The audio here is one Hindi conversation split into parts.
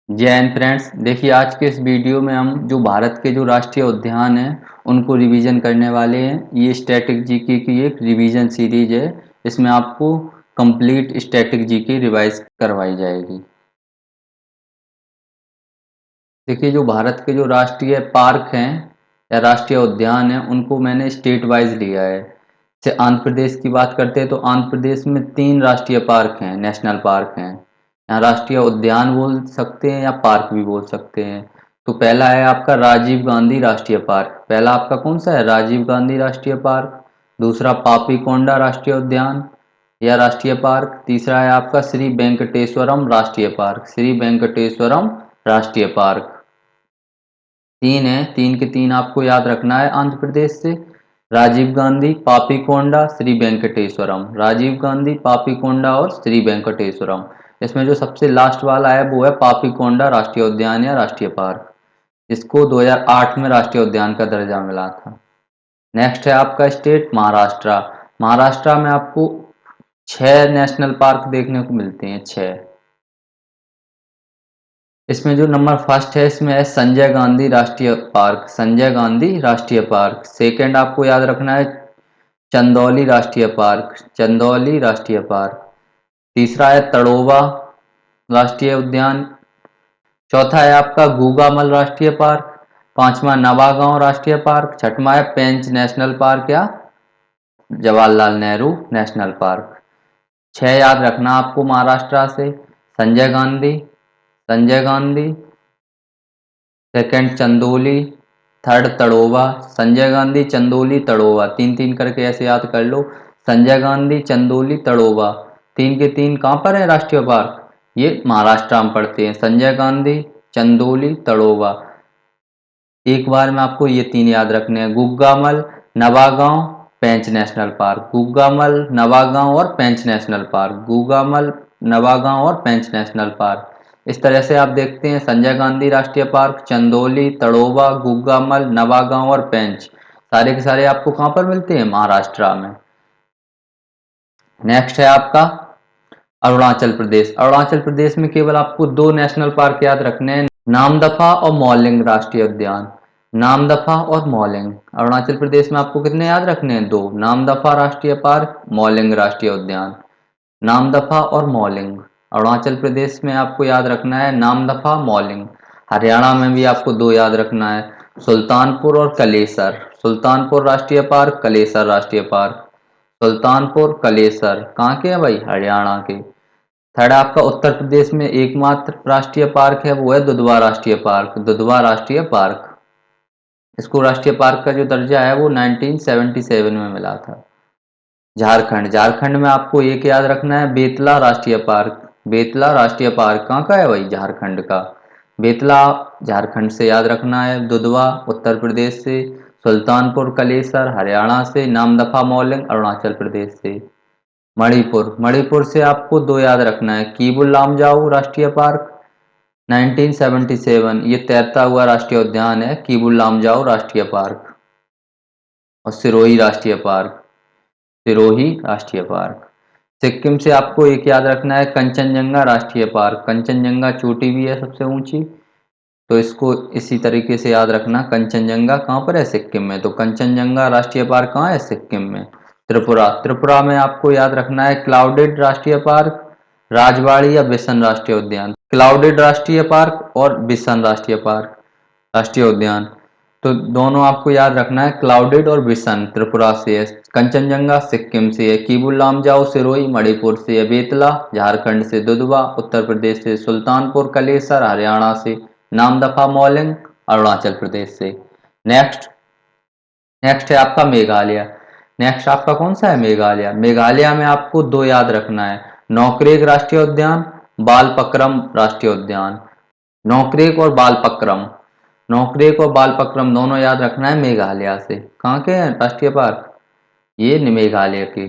जय हिंद फ्रेंड्स। देखिए, आज के इस वीडियो में हम जो भारत के जो राष्ट्रीय उद्यान हैं उनको रिवीजन करने वाले हैं। ये स्टैटिक जीके की एक रिवीजन सीरीज है। इसमें आपको कंप्लीट स्टैटिक जीके रिवाइज करवाई जाएगी। देखिए, जो भारत के जो राष्ट्रीय पार्क हैं या राष्ट्रीय उद्यान हैं उनको मैंने स्टेट वाइज लिया है। जैसे आंध्र प्रदेश की बात करते हैं तो आंध्र प्रदेश में 3 राष्ट्रीय पार्क हैं, नेशनल पार्क हैं। यहाँ राष्ट्रीय उद्यान बोल सकते हैं या पार्क भी बोल सकते हैं। तो पहला है आपका राजीव गांधी राष्ट्रीय पार्क। पहला आपका कौन सा है? राजीव गांधी राष्ट्रीय पार्क। दूसरा पापीकोंडा राष्ट्रीय उद्यान या राष्ट्रीय पार्क। तीसरा है आपका श्री वेंकटेश्वरम राष्ट्रीय पार्क, श्री वेंकटेश्वरम राष्ट्रीय पार्क। 3 है, 3 के 3 आपको याद रखना है आंध्र प्रदेश से। राजीव गांधी, पापीकोंडा, श्री वेंकटेश्वरम। राजीव गांधी, पापीकोंडा और श्री वेंकटेश्वरम। इसमें जो सबसे लास्ट वाला है वो है पापीकोंडा राष्ट्रीय उद्यान या राष्ट्रीय पार्क, जिसको 2008 में राष्ट्रीय उद्यान का दर्जा मिला था। नेक्स्ट है आपका स्टेट महाराष्ट्र। महाराष्ट्र में आपको 6 नेशनल पार्क देखने को मिलते हैं, 6। इसमें जो नंबर फर्स्ट है इसमें है संजय गांधी राष्ट्रीय पार्क, संजय गांधी राष्ट्रीय पार्क। सेकंड आपको याद रखना है चंदौली राष्ट्रीय पार्क, चंदौली राष्ट्रीय पार्क। तीसरा है तड़ोवा राष्ट्रीय उद्यान। चौथा है आपका गूगामल राष्ट्रीय पार्क। पांचवा नवागांव राष्ट्रीय पार्क। छठवां है पेंच नेशनल पार्क या जवाहरलाल नेहरू नेशनल पार्क। 6 याद रखना आपको महाराष्ट्र से। संजय गांधी, संजय गांधी। Second Chandoli, third Tadoba. संजय गांधी, चंदोली, तड़ोवा, 3-3 करके ऐसे याद कर लो। संजय गांधी, चंदोली, तड़ोवा, 3 के 3 कहाँ पर है राष्ट्रीय पार्क? ये महाराष्ट्र में पड़ते हैं। संजय गांधी, चंदोली, तड़ोवा। एक बार में आपको ये 3 याद रखने हैं, गुग्गामल, नवागांव, पेंच नेशनल पार्क। गुग्गामल, नवागांव और पेंच नेशनल पार्क। गुग्गामल, नवागांव और पेंच नेशनल पार्क। इस तरह से आप देखते हैं संजय गांधी राष्ट्रीय पार्क, चंदोली, तड़ोवा, गुग्गामल, नवागांव और पेंच सारे के सारे आपको कहाँ पर मिलते हैं? महाराष्ट्र में। नेक्स्ट है आपका अरुणाचल प्रदेश। अरुणाचल प्रदेश में केवल आपको 2 नेशनल पार्क याद रखने हैं, नामदफा और मौलिंग राष्ट्रीय उद्यान। नामदफा और मौलिंग। अरुणाचल प्रदेश में आपको कितने याद रखने हैं? 2, नामदफा राष्ट्रीय पार्क, मौलिंग राष्ट्रीय उद्यान। नामदफा और मौलिंग अरुणाचल प्रदेश में आपको याद रखना है, नामदफा, मौलिंग। हरियाणा में भी आपको 2 याद रखना है, सुल्तानपुर और कलेसर। सुल्तानपुर राष्ट्रीय पार्क, कलेसर राष्ट्रीय पार्क। सुल्तानपुर, कलेसर कहाँ के हैं भाई? हरियाणा के। थर्ड आपका उत्तर प्रदेश में एकमात्र राष्ट्रीय पार्क है वो है दुधवा राष्ट्रीय पार्क, दुधवा राष्ट्रीय पार्क। इसको राष्ट्रीय पार्क का जो दर्जा है वो 1977 में मिला था। झारखंड, झारखंड में आपको एक याद रखना है, बेतला राष्ट्रीय पार्क। बेतला राष्ट्रीय पार्क कहाँ का है भाई? झारखंड का। बेतला झारखंड से याद रखना है, दुधवा उत्तर प्रदेश से, सुल्तानपुर कलेसर हरियाणा से, नामदफा मौलिंग अरुणाचल प्रदेश से। मणिपुर, मणिपुर से आपको 2 याद रखना है, कीबुल लामजाओ राष्ट्रीय पार्क 1977, ये तैरता हुआ राष्ट्रीय उद्यान है कीबुल लामजाओ राष्ट्रीय पार्क। और सिरोही राष्ट्रीय पार्क, सिरोही राष्ट्रीय पार्क। सिक्किम से आपको एक याद रखना है, कंचनजंगा राष्ट्रीय पार्क। कंचनजंगा चोटी भी है सबसे ऊंची, तो इसको इसी तरीके से याद रखना। कंचनजंगा कहाँ पर है? सिक्किम में। तो कंचनजंगा राष्ट्रीय पार्क कहाँ है? सिक्किम में। त्रिपुरा, त्रिपुरा में आपको याद रखना है, क्लाउडेड राष्ट्रीय पार्क, राजवाड़ी या बिसन राष्ट्रीय उद्यान। क्लाउडेड राष्ट्रीय पार्क और बिसन राष्ट्रीय पार्क राष्ट्रीय उद्यान, तो दोनों आपको याद रखना है, क्लाउडेड और बिसन त्रिपुरा से है, कंचनजंगा सिक्किम से है, कीबुल लामजाओ सिरोही मणिपुर से है, बेतला झारखंड से, दुधवा उत्तर प्रदेश से, सुल्तानपुर कलेसर हरियाणा से, नामदफा मौलिंग अरुणाचल प्रदेश से। नेक्स्ट, नेक्स्ट है आपका मेघालय। नेक्स्ट आपका कौन सा है? मेघालय। मेघालय में आपको 2 याद रखना है, नौकरेक राष्ट्रीय उद्यान, बालपक्रम राष्ट्रीय उद्यान। नौकरेक और बालपक्रम, नौकरेक और बालपक्रम दोनों याद रखना है मेघालय से। कहाँ के हैं राष्ट्रीय पार्क? ये मेघालय के।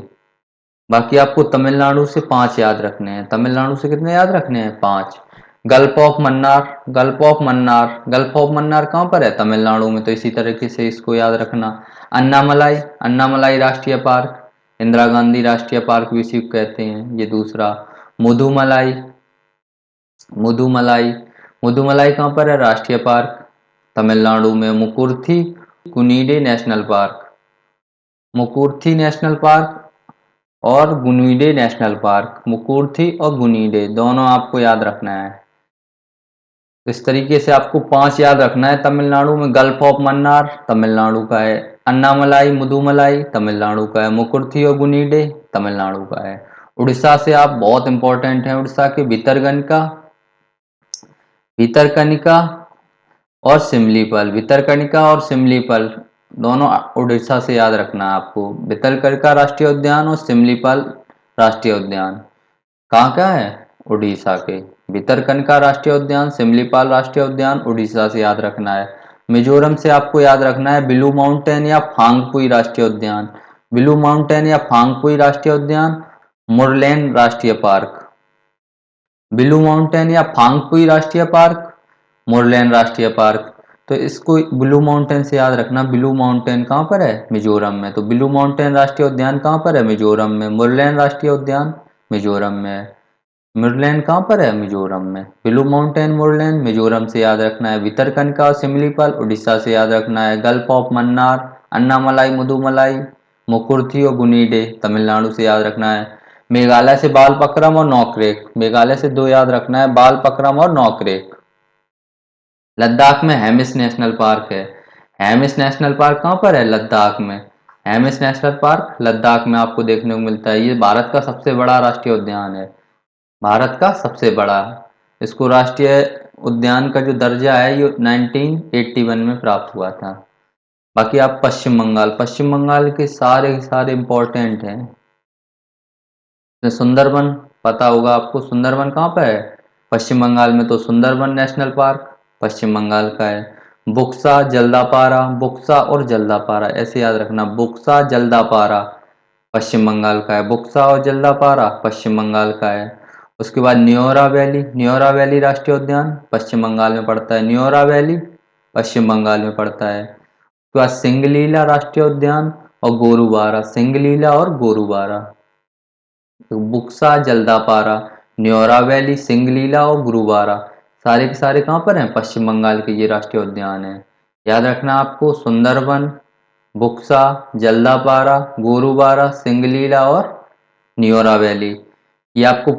बाकी आपको तमिलनाडु से 5 याद रखने हैं। तमिलनाडु से कितने याद रखने हैं? 5। Gulf of Mannar, gulf of Mannar, gulf of Mannar कहाँ पर है? तमिलनाडु में, तो इसी तरीके से इसको याद रखना। अन्नामलाई, अन्नामलाई राष्ट्रीय पार्क, इंदिरा गांधी राष्ट्रीय पार्क भी इसी को कहते हैं, ये दूसरा। मुदुमलाई, मुदुमलाई, मुदुमलाई कहाँ पर है? राष्ट्रीय पार्क तमिलनाडु में। Mukurthi Guindy national park, Mukurthi national park और गुनीडे नेशनल पार्क, मुकुर्थी और गुनीडे दोनों आपको याद रखना है। इस तरीके से आपको 5 याद रखना है। तमिलनाडु में गल्फ ऑफ मन्नार तमिलनाडु का है, अन्नामलाई मुदुमलाई तमिलनाडु का है, मुकुर्थी और गुनीडे तमिलनाडु का है। उड़ीसा से आप बहुत इंपॉर्टेंट हैं, उड़ीसा के भितरकनिका, भितरकनिका और सिमलीपल, भितरकनिका और सिमलीपल दोनों उड़ीसा से याद रखना है आपको। भितरकनिका राष्ट्रीय उद्यान और सिमलीपल राष्ट्रीय उद्यान कहाँ का है? उड़ीसा के। भितरकनिका राष्ट्रीय उद्यान, सिमलीपाल राष्ट्रीय उद्यान उड़ीसा से याद रखना है। मिजोरम से आपको याद रखना है ब्लू माउंटेन या फांगपुई राष्ट्रीय उद्यान, ब्लू माउंटेन या फांगपुई राष्ट्रीय उद्यान, मुरलेन राष्ट्रीय पार्क, ब्लू माउंटेन या फांगपुई राष्ट्रीय पार्क, मुरलेन राष्ट्रीय पार्क। तो इसको ब्लू माउंटेन से याद रखना। ब्लू माउंटेन कहाँ पर है? मिजोरम में। तो ब्लू माउंटेन राष्ट्रीय उद्यान कहाँ पर है? मिजोरम में। मुरलेन राष्ट्रीय उद्यान मिजोरम में है। मुरलेन कहाँ पर है? मिजोरम में। ब्लू माउंटेन मुरलेन मिजोरम से याद रखना है। भितरकनिका और सिमलीपल उड़ीसा से याद रखना है। गल्फ ऑफ मन्नार, अन्नामलाई मुदुमलाई, मुकुर्थी और गुनीडे तमिलनाडु से याद रखना है। मेघालय से बालपक्रम और नौक्रेक, मेघालय से 2 याद रखना है, बालपक्रम और नौक्रेक। लद्दाख में हेमिस नेशनल पार्क है। हेमिस नेशनल पार्क कहाँ पर है? लद्दाख में। हेमिस नेशनल पार्क लद्दाख में आपको देखने को मिलता है। ये भारत का सबसे बड़ा राष्ट्रीय उद्यान है, भारत का सबसे बड़ा। इसको राष्ट्रीय उद्यान का जो दर्जा है ये 1981 में प्राप्त हुआ था। बाकी आप पश्चिम बंगाल, पश्चिम बंगाल के सारे इंपॉर्टेंट हैं। तो सुंदरबन पता होगा आपको, सुंदरबन कहाँ पर है? पश्चिम बंगाल में। तो सुंदरबन नेशनल पार्क पश्चिम बंगाल का है। बुक्सा जल्दापारा, बुक्सा और जल्दापारा ऐसे याद रखना, बुक्सा जल्दापारा पश्चिम बंगाल का है, बुक्सा और जल्दापारा पश्चिम बंगाल का है। उसके बाद न्योरा वैली, न्योरा वैली राष्ट्रीय उद्यान पश्चिम बंगाल में पड़ता है, न्योरा वैली पश्चिम बंगाल में पड़ता है। उसके बाद सिंगलीला राष्ट्रीय उद्यान और गोरुबारा, सिंगलीला और गोरुबारा। तो बुक्सा जल्दापारा, न्योरा वैली, सिंगलीला और गुरुबारा सारे के सारे कहाँ पर हैं? पश्चिम बंगाल के ये राष्ट्रीय उद्यान है। याद रखना आपको, सुंदरबन, बुक्सा, जल्दापारा, गोरुबारा, सिंगलीला और न्योरा वैली। ये आपको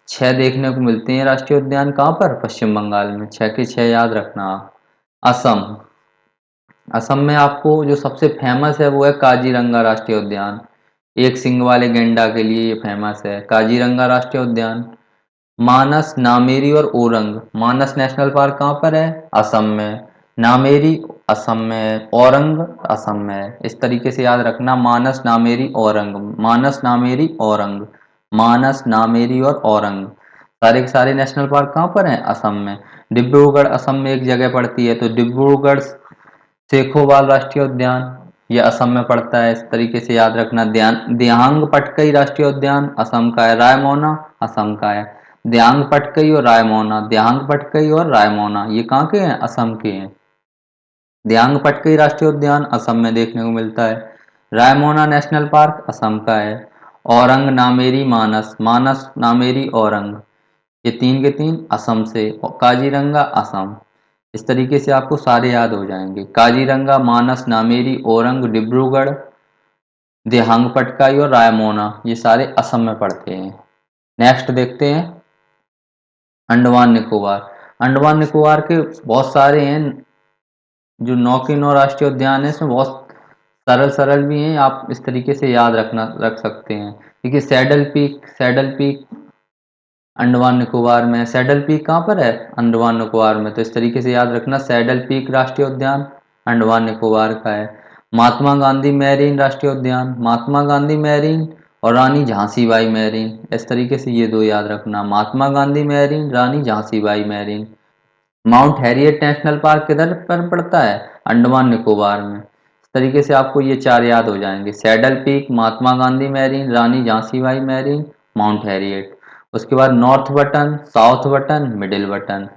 6 देखने को मिलते हैं राष्ट्रीय उद्यान। कहाँ पर? पश्चिम बंगाल में। 6 के 6 याद रखना। असम, असम में आपको जो सबसे फेमस है वो है काजीरंगा राष्ट्रीय उद्यान। एक सींग वाले गेंडा के लिए ये फेमस है, काजीरंगा राष्ट्रीय उद्यान। मानस, नामेरी और ओरंग, मानस नेशनल पार्क कहाँ पर है? असम में। नामेरी असम में है, औरंग असम में है। इस तरीके से याद रखना, मानस, नामेरी, औरंग, मानस, नामेरी, औरंग, मानस, नामेरी और औरंग सारे के सारे नेशनल पार्क कहाँ पर हैं? असम में। डिब्रूगढ़ असम में एक जगह पड़ती है, तो डिब्रूगढ़ सेखोवाल राष्ट्रीय उद्यान ये असम में पड़ता है। इस तरीके से याद रखना। दियांग पटकई राष्ट्रीय उद्यान असम का है। रायमोना असम का है। दियांग पटकई और रायमोना, दियांग पटकई और रायमोना ये कहाँ के हैं? असम के हैं। दियांग पटकई राष्ट्रीय उद्यान असम में देखने को मिलता है। रायमोना नेशनल पार्क असम का है। औरंग, नामेरी, मानस, मानस, नामेरी, औरंग ये 3 के 3 असम से। और काजीरंगा असम। इस तरीके से आपको सारे याद हो जाएंगे। काजीरंगा, मानस, नामेरी, औरंग, डिब्रूगढ़, दिहांग पटकाई और रायमोना ये सारे असम में पड़ते हैं। नेक्स्ट देखते हैं अंडमान निकोबार। अंडमान निकोबार के बहुत सारे हैं, जो 9 के 9 राष्ट्रीय उद्यान है इसमें बहुत सरल सरल भी हैं, आप इस तरीके से याद रख सकते हैं। देखिए saddle peak, saddle peak Andaman Nicobar में। सैडल पीक कहाँ पर है? अंडमान निकोबार में। तो इस तरीके से याद रखना, सैडल पीक राष्ट्रीय उद्यान अंडमान निकोबार का है। महात्मा गांधी मैरीन राष्ट्रीय उद्यान, महात्मा गांधी मैरीन और रानी झांसीबाई मैरीन, इस तरीके से ये 2 याद रखना, Mahatma Gandhi marine, Rani Jhansibai marine. Mount Harriet national park किधर पर पड़ता है? अंडमान निकोबार में। इस तरीके से आपको ये 4 याद हो जाएंगे, सैडल पीक, महात्मा Gandhi marine, Rani Jhansibai marine, Mount Harriet. उसके बाद north button, south button, middle button.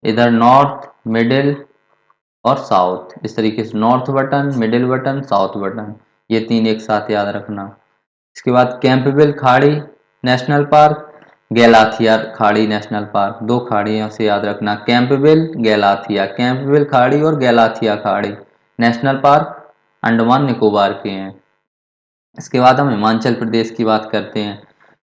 इधर नॉर्थ, मिडिल और साउथ, इस तरीके से north button, middle button, south button ये 3 एक साथ याद रखना। इसके बाद कैंपबेल खाड़ी नेशनल पार्क, गैलाथिया खाड़ी नेशनल पार्क, दो खाड़ियों से याद रखना, कैंपबेल गैलाथिया, कैंपबेल खाड़ी और गैलाथिया खाड़ी नेशनल पार्क अंडमान निकोबार के हैं। इसके बाद हम हिमाचल प्रदेश की बात करते हैं।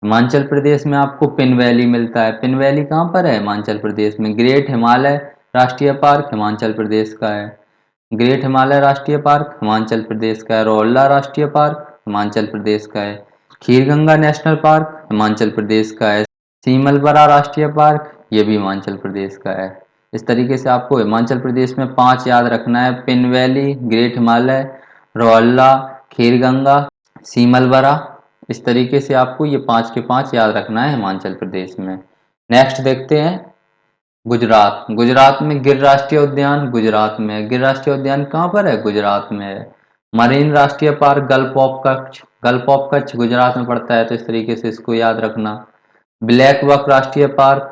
हिमाचल प्रदेश में आपको पिन वैली मिलता है। पिन वैली कहाँ पर है? हिमाचल प्रदेश में। ग्रेट हिमालय राष्ट्रीय पार्क हिमाचल प्रदेश का है। ग्रेट हिमालय राष्ट्रीय पार्क हिमाचल प्रदेश का है। रौला राष्ट्रीय पार्क हिमाचल प्रदेश का है। खीरगंगा नेशनल पार्क हिमाचल प्रदेश का है। सीमलबरा राष्ट्रीय पार्क ये भी हिमाचल प्रदेश का है। इस तरीके से आपको हिमाचल प्रदेश में 5 याद रखना है, पिन वैली, ग्रेट हिमालय, रौला, खीरगंगा, सीमलबरा। इस तरीके से आपको ये 5 के 5 याद रखना है हिमाचल प्रदेश में। नेक्स्ट देखते हैं गुजरात। गुजरात में गिर राष्ट्रीय उद्यान गुजरात में है। गिर राष्ट्रीय उद्यान कहाँ पर है? गुजरात में है। मरीन राष्ट्रीय park gulf of Kutch, gulf of Kutch Gujarat में पड़ता है, तो इस तरीके से इसको याद रखना। ब्लैक बक राष्ट्रीय पार्क,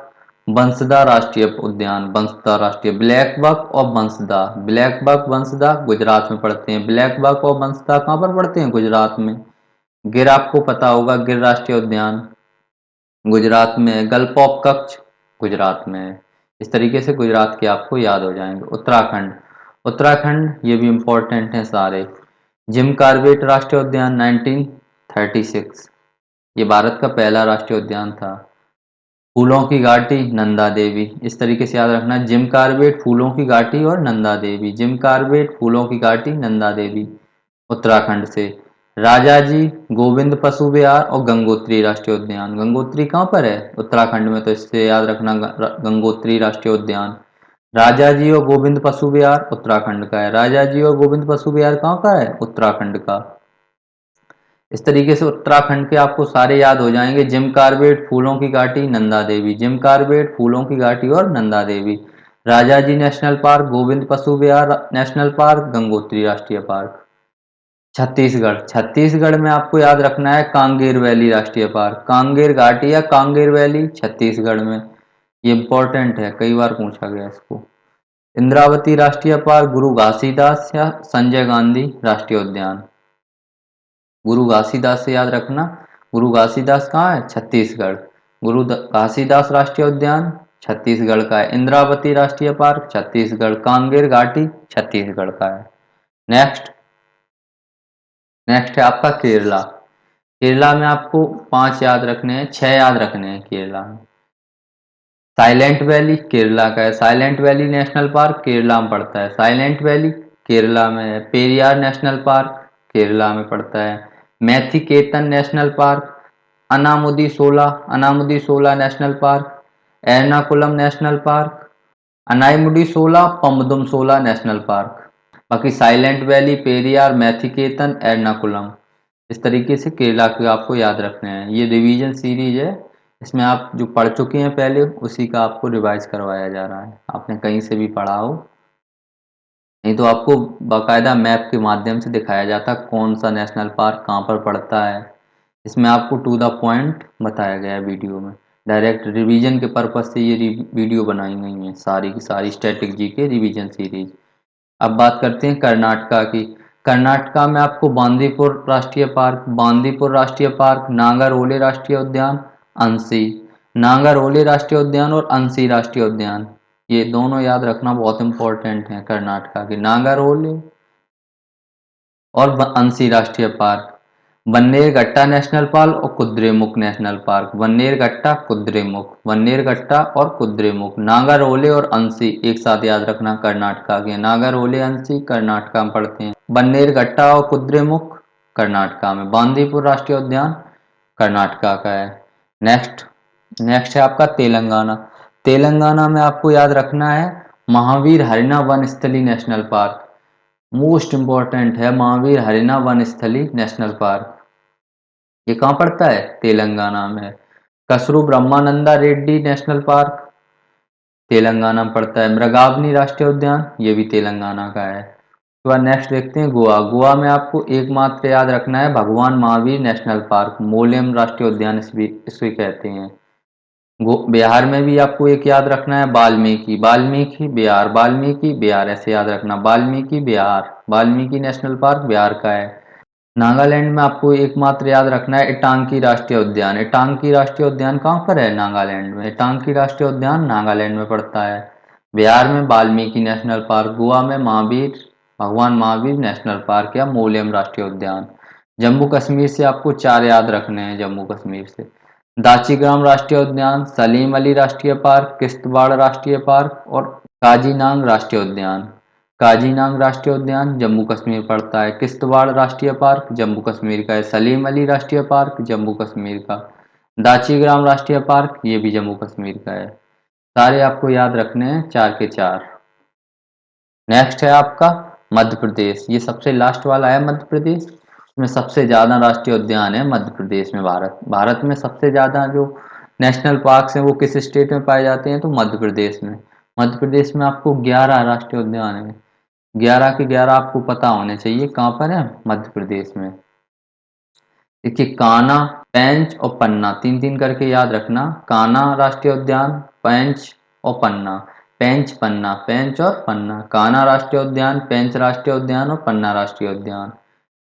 बंसदा राष्ट्रीय उद्यान, बंसदा राष्ट्रीय, ब्लैक बक और बंसदा, ब्लैक बक बंसदा गुजरात में पड़ते हैं। ब्लैक बक और बंसदा कहाँ पर पड़ते हैं? गुजरात में। गिर आपको पता होगा, गिर राष्ट्रीय उद्यान गुजरात में है। गल्फ ऑफ कच्छ गुजरात में है। इस तरीके से गुजरात के आपको याद हो जाएंगे। उत्तराखंड, उत्तराखंड ये भी इंपॉर्टेंट हैं सारे। जिम कॉर्बेट राष्ट्रीय उद्यान 1936, ये भारत का पहला राष्ट्रीय उद्यान था। फूलों की घाटी नंदा देवी, इस तरीके से याद रखना, जिम कॉर्बेट, फूलों की घाटी और नंदा देवी, जिम कॉर्बेट, फूलों की घाटी, नंदा देवी उत्तराखंड से। राजा जी गोविंद पशु विहार और गंगोत्री राष्ट्रीय उद्यान, गंगोत्री कहाँ पर है? उत्तराखंड में, तो इससे याद रखना गंगोत्री राष्ट्रीय उद्यान। राजा जी और गोविंद पशु विहार उत्तराखंड का है। राजा जी और गोविंद पशु विहार कहाँ का है? उत्तराखंड का। इस तरीके से उत्तराखंड के आपको सारे याद हो जाएंगे। जिम कॉर्बेट, फूलों की घाटी, नंदा देवी, जिम कॉर्बेट, फूलों की घाटी और नंदा देवी। राजाजी नेशनल पार्क, गोविंद पशु विहार नेशनल पार्क, गंगोत्री राष्ट्रीय पार्क। छत्तीसगढ़, छत्तीसगढ़ में आपको याद रखना है कांगेर वैली राष्ट्रीय पार्क, कांगेर घाटी या कांगेर वैली छत्तीसगढ़ में। ये इंपॉर्टेंट है, कई बार पूछा गया इसको। इंद्रावती राष्ट्रीय पार्क, गुरु घासीदास या संजय गांधी राष्ट्रीय उद्यान। गुरु घासीदास से याद रखना, गुरु घासीदास कहाँ है? छत्तीसगढ़। गुरु घासीदास राष्ट्रीय उद्यान छत्तीसगढ़ का है। इंद्रावती राष्ट्रीय पार्क छत्तीसगढ़, कांगेर घाटी छत्तीसगढ़ का है। नेक्स्ट, नेक्स्ट है आपका केरला। केरला में आपको 5 याद रखने हैं, 6 याद रखने हैं केरला में। साइलेंट वैली केरला का है, silent valley national park Kerala में पड़ता है, साइलेंट वैली केरला में है। पेरियार नेशनल पार्क केरला में पड़ता है। मैथिकेतन नेशनल पार्क, अनामुदी सोला national park, Ernakulam national park, Anaimudi सोला, पम्बदुम सोला नेशनल पार्क। बाकी साइलेंट वैली, पेरियार, मैथिकेतन, एर्नाकुलम, इस तरीके से केरला के आपको याद रखने हैं। ये रिवीजन सीरीज है, इसमें आप जो पढ़ चुके हैं पहले उसी का आपको रिवाइज करवाया जा रहा है, आपने कहीं से भी पढ़ा हो, नहीं तो आपको बाकायदा मैप के माध्यम से दिखाया जाता कौन सा नेशनल पार्क कहाँ पर पड़ता है। इसमें आपको टू द पॉइंट बताया गया है वीडियो में। डायरेक्ट रिवीजन के पर्पज से ये वीडियो बनाई गई है, सारी की सारी स्टैटिक जी के रिवीजन सीरीज। अब बात करते हैं कर्नाटका की। कर्नाटका में आपको बांदीपुर राष्ट्रीय पार्क, बांदीपुर राष्ट्रीय पार्क, नागरहोले राष्ट्रीय उद्यान, अंसी, नागरहोले राष्ट्रीय उद्यान और अंसी राष्ट्रीय उद्यान, ये दोनों याद रखना बहुत इंपॉर्टेंट है कर्नाटका के, नागरहोले और अंसी राष्ट्रीय पार्क। बन्नेरघट्टा नेशनल पार्क और कुद्रेमुख नेशनल पार्क, बन्नेरघट्टा कुद्रेमुख, बन्नेरघट्टा और कुद्रेमुख, नागरहोले और अंसी एक साथ याद रखना कर्नाटका के, नागरहोले अंसी कर्नाटका में पड़ते हैं, बन्नेरघट्टा और कुद्रेमुख कर्नाटका में, बांदीपुर राष्ट्रीय उद्यान कर्नाटका का है। नेक्स्ट, नेक्स्ट है आपका तेलंगाना। तेलंगाना में आपको याद रखना है महावीर हरिना वन स्थली नेशनल पार्क, मोस्ट इंपॉर्टेंट है महावीर हरिना वन स्थली नेशनल पार्क। ये कहाँ पड़ता है? तेलंगाना में। कसरू ब्रह्मानंदा रेड्डी नेशनल पार्क तेलंगाना में पड़ता है। मृगावनी राष्ट्रीय उद्यान ये भी तेलंगाना का है। उसके बाद नेक्स्ट देखते हैं गोवा। गोवा में आपको एकमात्र याद रखना है भगवान महावीर नेशनल पार्क, मोलेम राष्ट्रीय उद्यान इसे कहते हैं। बिहार में भी आपको एक याद रखना है वाल्मीकि, वाल्मीकि बिहार, वाल्मीकि बिहार ऐसे याद रखना, वाल्मीकि बिहार, वाल्मीकि नेशनल पार्क बिहार का है। नागालैंड में आपको एकमात्र याद रखना है इटांकी राष्ट्रीय उद्यान। इटांकी राष्ट्रीय उद्यान कहाँ पर है? नागालैंड में। इटांकी राष्ट्रीय उद्यान नागालैंड में पड़ता है। बिहार में वाल्मीकि नेशनल पार्क, गोवा में भगवान महावीर नेशनल पार्क या मोलेम राष्ट्रीय उद्यान। जम्मू कश्मीर से आपको 4 याद रखने हैं। जम्मू कश्मीर से दाचीग्राम राष्ट्रीय उद्यान, सलीम अली राष्ट्रीय पार्क, किश्तवाड़ राष्ट्रीय पार्क और काजीनांग राष्ट्रीय उद्यान। काजीनांग राष्ट्रीय उद्यान जम्मू कश्मीर पड़ता है। किश्तवाड़ राष्ट्रीय पार्क जम्मू कश्मीर का है। सलीम अली राष्ट्रीय पार्क जम्मू कश्मीर का। दाचीग्राम राष्ट्रीय पार्क ये भी जम्मू कश्मीर का है। सारे आपको याद रखने हैं, 4 के 4। नेक्स्ट है आपका मध्य प्रदेश। ये सबसे लास्ट वाला है मध्य प्रदेश। इसमें सबसे ज़्यादा राष्ट्रीय उद्यान है मध्य प्रदेश में। भारत में सबसे ज़्यादा जो नेशनल पार्क्स हैं वो किस स्टेट में पाए जाते हैं? तो मध्य प्रदेश में। मध्य प्रदेश में आपको 11 राष्ट्रीय उद्यान है। 11 के 11 आपको पता होने चाहिए। कहाँ पर है? मध्य प्रदेश में। देखिए कान्हा, पेंच और पन्ना, 3-3 करके याद रखना। कान्हा राष्ट्रीय उद्यान, पेंच और पन्ना। पेंच पन्ना, पेंच और पन्ना। कान्हा राष्ट्रीय उद्यान, पेंच राष्ट्रीय उद्यान और पन्ना राष्ट्रीय उद्यान।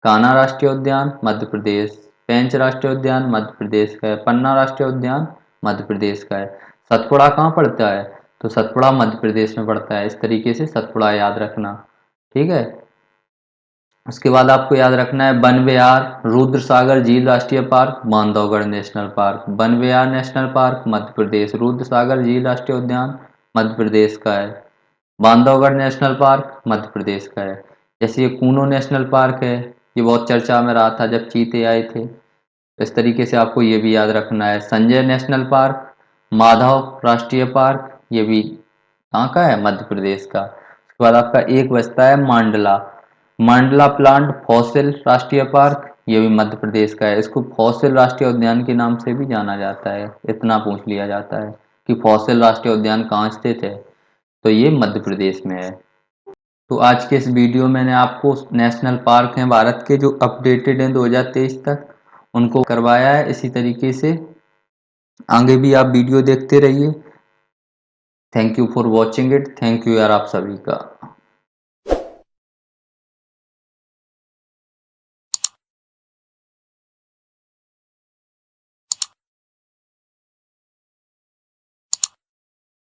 कान्हा राष्ट्रीय उद्यान मध्य प्रदेश, पेंच राष्ट्रीय उद्यान मध्य प्रदेश का है, पन्ना राष्ट्रीय उद्यान मध्य प्रदेश का है। सतपुड़ा कहाँ पड़ता है? तो सतपुड़ा मध्य प्रदेश में पड़ता है। इस तरीके से सतपुड़ा याद रखना। ठीक है। उसके बाद आपको याद रखना है वन विहार, रुद्र सागर झील राष्ट्रीय park, Bandhavgarh national park. Van Vihar national park Madhya Pradesh, Rudra Sagar झील राष्ट्रीय उद्यान मध्य प्रदेश का है। बांधवगढ़ नेशनल पार्क मध्य प्रदेश का है। जैसे ये कूनो नेशनल पार्क है, ये बहुत चर्चा में रहा था जब चीते आए थे। इस तरीके से आपको ये भी याद रखना है। संजय नेशनल पार्क, माधव राष्ट्रीय पार्क, ये भी कहाँ का है? मध्य प्रदेश का। उसके बाद आपका एक बचता है मांडला। मांडला प्लांट फॉसिल राष्ट्रीय पार्क, ये भी मध्य प्रदेश का है। इसको फॉसिल राष्ट्रीय उद्यान के नाम से भी जाना जाता है। इतना पूछ लिया जाता है कि फॉसिल राष्ट्रीय उद्यान कहाँ स्थित है, तो ये मध्य प्रदेश में है। तो आज के इस वीडियो में मैंने आपको नेशनल पार्क हैं भारत के जो अपडेटेड हैं 2023 तक, उनको करवाया है। इसी तरीके से आगे भी आप वीडियो देखते रहिए। Thank you for watching it. Thank you यार आप सभी का।